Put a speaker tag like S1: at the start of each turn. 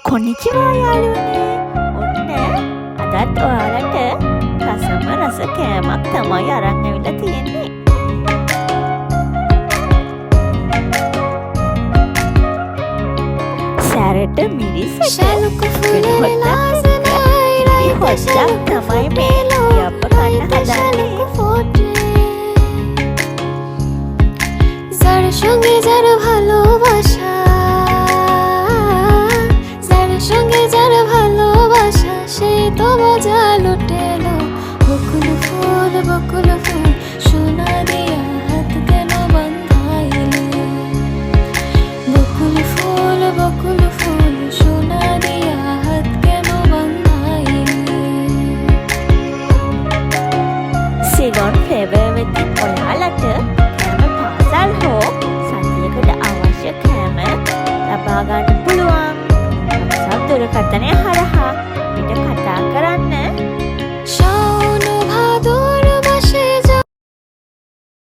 S1: කොනිචිවා යාළුවනේ. ඔන්න අදත් ඔයාලට රසම රස කෑමක් තමයි අරන් ඇවිල්ලා තියෙන්නේ. සැරට මිරිස් හොද්දක් තමයි මේ අප කන්න හදන්නේ.
S2: যার সঙ্গে যার ভালোবাসা, যার সঙ্গে যার ভালোবাসা, সে তো মজা লুটেলো। বকুল ফুল সোনা দিয়া হাত কেন বাঁধাইলে? বকুল ফুল সোনা দিয়া হাত কেন বাঁধাইলে?
S1: සිගොන් ෆ්ලේවර් වෙතින් ඔයාලට කෑම පාසල් හෝ සතියකට අවශ්‍ය කෑම ලබා ගන්න පුළුවන්. WhatsApp දුරකථනය හරහා